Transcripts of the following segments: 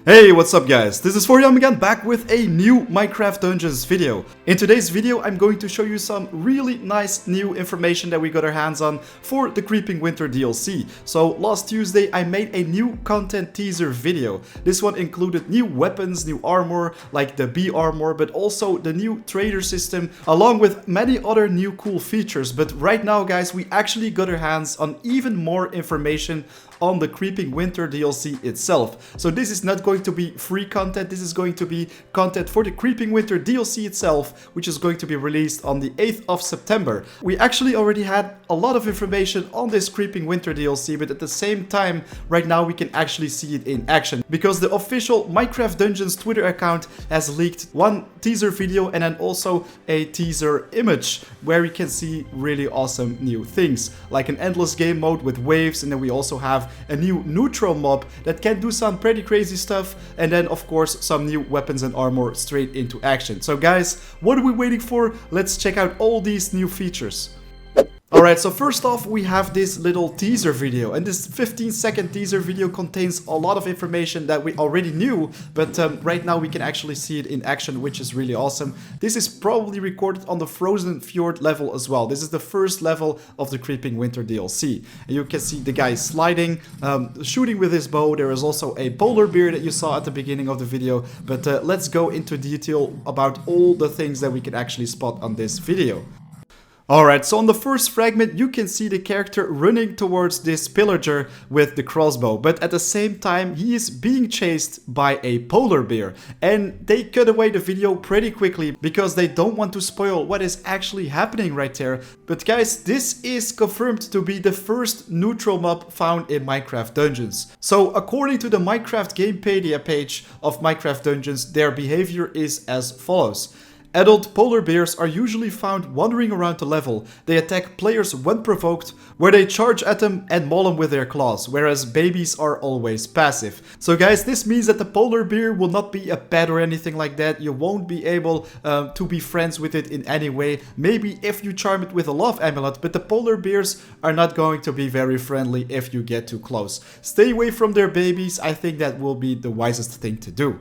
Hey, what's up guys? This is Foryam again, back with a new Minecraft Dungeons video. In today's video, I'm going to show you some really nice new information that we got our hands on for the Creeping Winter DLC. So last Tuesday, I made a new content teaser video. This one included new weapons, new armor, like the bee armor, but also the new trader system, along with many other new cool features. But right now, guys, we actually got our hands on even more information on the Creeping Winter DLC itself. So this is not going to be free content, this is going to be content for the Creeping Winter DLC itself, which is going to be released on the 8th of September. We actually already had a lot of information on this Creeping Winter DLC, but at the same time, right now we can actually see it in action, because the official Minecraft Dungeons Twitter account has leaked one teaser video and then also a teaser image, where you can see really awesome new things, like an endless game mode with waves, and then we also have a new neutral mob that can do some pretty crazy stuff, and then of course some new weapons and armor straight into action. So guys, what are we waiting for? Let's check out all these new features. Alright, so first off we have this little teaser video, and this 15-second teaser video contains a lot of information that we already knew, but right now we can actually see it in action, which is really awesome. This is probably recorded on the Frozen Fjord level as well. This is the first level of the Creeping Winter DLC. And you can see the guy sliding, shooting with his bow. There is also a polar bear that you saw at the beginning of the video, but let's go into detail about all the things that we can actually spot on this video. Alright, so on the first fragment you can see the character running towards this pillager with the crossbow, but at the same time he is being chased by a polar bear, and they cut away the video pretty quickly because they don't want to spoil what is actually happening right there. But guys, this is confirmed to be the first neutral mob found in Minecraft Dungeons. So according to the Minecraft Gamepedia page of Minecraft Dungeons, their behavior is as follows. Adult polar bears are usually found wandering around the level. They attack players when provoked, where they charge at them and maul them with their claws, whereas babies are always passive. So guys, this means that the polar bear will not be a pet or anything like that. You won't be able to be friends with it in any way. Maybe if you charm it with a love amulet, but the polar bears are not going to be very friendly if you get too close. Stay away from their babies. I think that will be the wisest thing to do.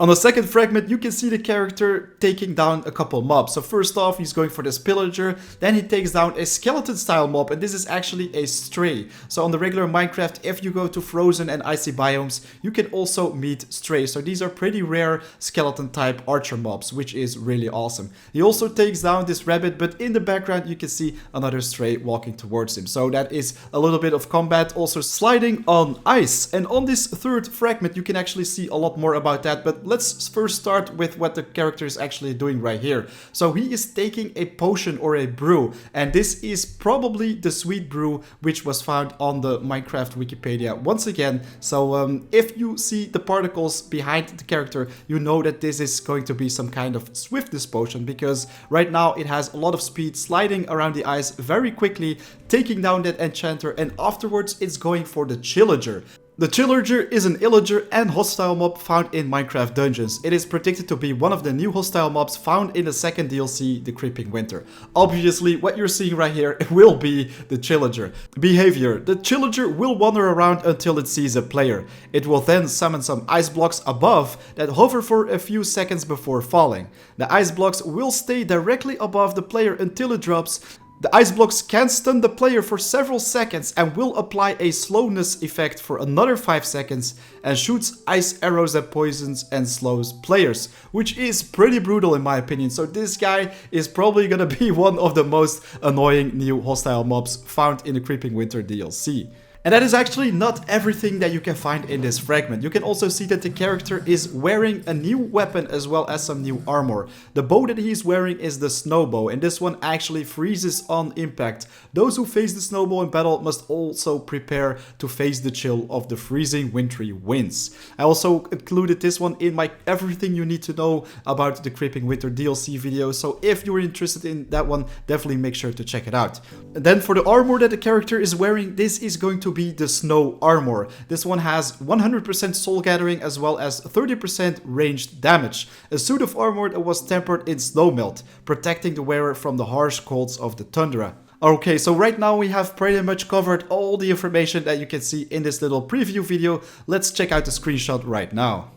On the second fragment, you can see the character taking down a couple mobs. So first off, he's going for this pillager, then he takes down a skeleton style mob, and this is actually a stray. So on the regular Minecraft, if you go to frozen and icy biomes, you can also meet strays. So these are pretty rare skeleton type archer mobs, which is really awesome. He also takes down this rabbit, but in the background you can see another stray walking towards him. So that is a little bit of combat, also sliding on ice. And on this third fragment, you can actually see a lot more about that, but let's first start with what the character is actually doing right here. So he is taking a potion or a brew, and this is probably the sweet brew which was found on the Minecraft Wikipedia once again. So if you see the particles behind the character, you know that this is going to be some kind of swiftness potion, because right now it has a lot of speed, sliding around the ice very quickly, taking down that enchanter, and afterwards it's going for the Chillager. The Chillager is an illager and hostile mob found in Minecraft Dungeons. It is predicted to be one of the new hostile mobs found in the second DLC, the Creeping Winter. Obviously, what you're seeing right here will be the Chillager. Behavior. The Chillager will wander around until it sees a player. It will then summon some ice blocks above that hover for a few seconds before falling. The ice blocks will stay directly above the player until it drops. The ice blocks can stun the player for several seconds and will apply a slowness effect for another 5 seconds, and shoots ice arrows that poisons and slows players, which is pretty brutal in my opinion. So this guy is probably gonna be one of the most annoying new hostile mobs found in the Creeping Winter DLC. And that is actually not everything that you can find in this fragment. You can also see that the character is wearing a new weapon as well as some new armor. The bow that he's wearing is the snowbow, and this one actually freezes on impact. Those who face the snowbow in battle must also prepare to face the chill of the freezing wintry winds. I also included this one in my everything you need to know about the Creeping Winter DLC video, so if you're interested in that one, definitely make sure to check it out. And then for the armor that the character is wearing, this is going to be the snow armor. This one has 100% soul gathering as well as 30% ranged damage. A suit of armor that was tempered in snow melt, protecting the wearer from the harsh colds of the tundra. Okay, so right now we have pretty much covered all the information that you can see in this little preview video. Let's check out the screenshot right now.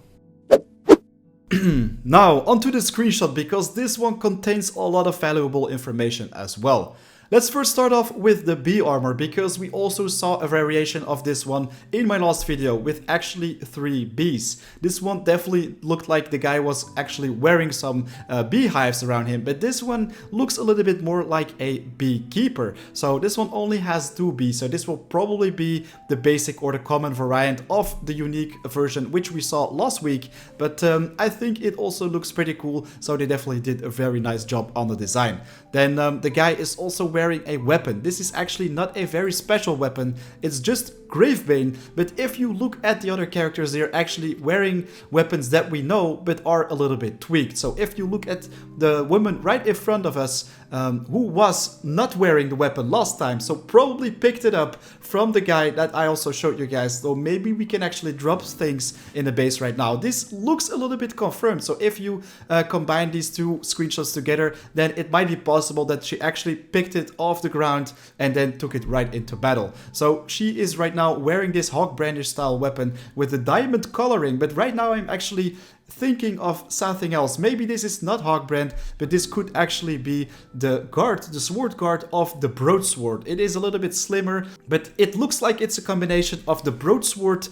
Now, onto the screenshot, because this one contains a lot of valuable information as well. Let's first start off with the bee armor, because we also saw a variation of this one in my last video with actually 3 bees. This one definitely looked like the guy was actually wearing some beehives around him, but this one looks a little bit more like a beekeeper. So this one only has 2 bees, so this will probably be the basic or the common variant of the unique version which we saw last week, but I think it also looks pretty cool, so they definitely did a very nice job on the design. Then the guy is also wearing a weapon. This is actually not a very special weapon, it's just Gravebane, but if you look at the other characters, they're actually wearing weapons that we know but are a little bit tweaked. So if you look at the woman right in front of us, who was not wearing the weapon last time, so probably picked it up from the guy that I also showed you guys, so maybe we can actually drop things in the base right now. This looks a little bit confirmed, so if you combine these 2 screenshots together, then it might be possible that she actually picked it off the ground and then took it right into battle. So she is right now wearing this hawk brandish style weapon with the diamond coloring, but right now I'm actually thinking of something else. Maybe this is not Hawkbrand, but this could actually be the guard, the sword guard of the broadsword. It is a little bit slimmer, but it looks like it's a combination of the broadsword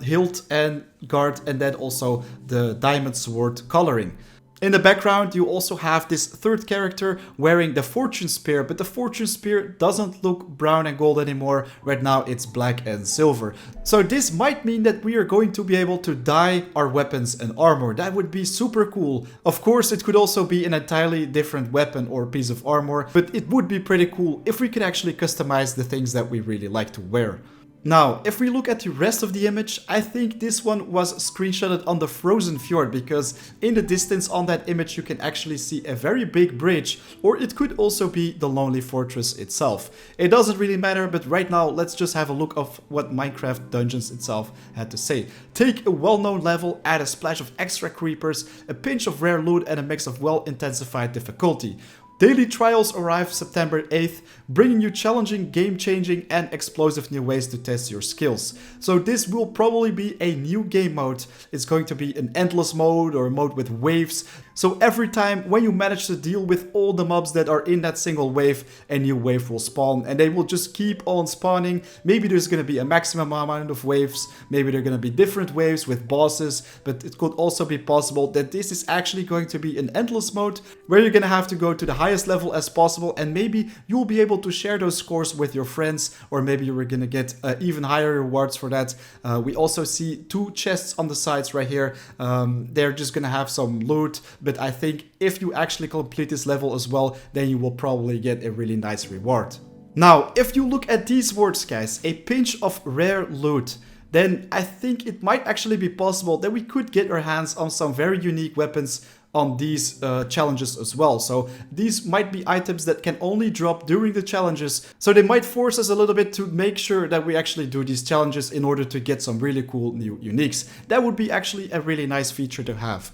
hilt and guard, and then also the diamond sword coloring. In the background, you also have this third character wearing the fortune spear, but the fortune spear doesn't look brown and gold anymore. Right now it's black and silver. So this might mean that we are going to be able to dye our weapons and armor. That would be super cool. Of course, it could also be an entirely different weapon or piece of armor, but it would be pretty cool if we could actually customize the things that we really like to wear. Now, if we look at the rest of the image, I think this one was screenshotted on the frozen fjord, because in the distance on that image you can actually see a very big bridge, or it could also be the Lonely Fortress itself. It doesn't really matter, but right now let's just have a look of what Minecraft Dungeons itself had to say. Take a well-known level, add a splash of extra creepers, a pinch of rare loot and a mix of well-intensified difficulty. Daily trials arrive September 8th, bringing you challenging, game-changing and explosive new ways to test your skills. So this will probably be a new game mode. It's going to be an endless mode or a mode with waves. So every time when you manage to deal with all the mobs that are in that single wave, a new wave will spawn and they will just keep on spawning. Maybe there's going to be a maximum amount of waves, maybe there are going to be different waves with bosses, but it could also be possible that this is actually going to be an endless mode where you're going to have to go to the highest level as possible, and maybe you'll be able to share those scores with your friends, or maybe you're going to get even higher rewards for that. We also see 2 chests on the sides right here. They're just going to have some loot, but I think if you actually complete this level as well, then you will probably get a really nice reward. Now, if you look at these words, guys, a pinch of rare loot, then I think it might actually be possible that we could get our hands on some very unique weapons on these challenges as well. So these might be items that can only drop during the challenges, so they might force us a little bit to make sure that we actually do these challenges in order to get some really cool new uniques. That would be actually a really nice feature to have.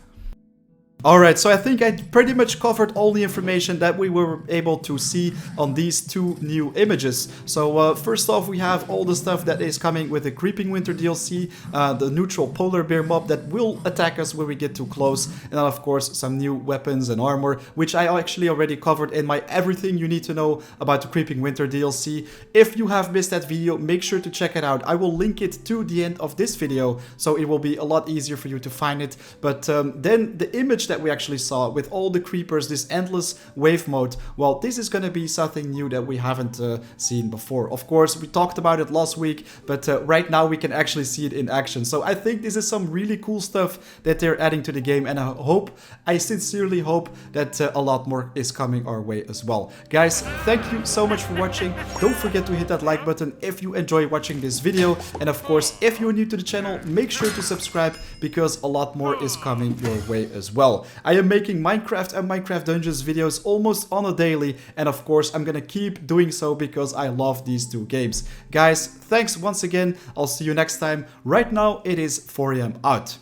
Alright, so I think I pretty much covered all the information that we were able to see on these 2 new images. So first off, we have all the stuff that is coming with the Creeping Winter DLC, the neutral polar bear mob that will attack us when we get too close, and then of course some new weapons and armor, which I actually already covered in my everything you need to know about the Creeping Winter DLC. If you have missed that video, make sure to check it out. I will link it to the end of this video, so it will be a lot easier for you to find it. But then the image that we actually saw with all the creepers, this endless wave mode, well, this is going to be something new that we haven't seen before. Of course, we talked about it last week, but right now we can actually see it in action. So I think this is some really cool stuff that they're adding to the game, and I sincerely hope that a lot more is coming our way as well. Guys, thank you so much for watching. Don't forget to hit that like button if you enjoy watching this video, and of course, if you're new to the channel, make sure to subscribe, because a lot more is coming your way as well. I am making Minecraft and Minecraft Dungeons videos almost on a daily, and of course I'm gonna keep doing so because I love these 2 games. Guys, thanks once again. I'll see you next time. Right now it is 4 AM out.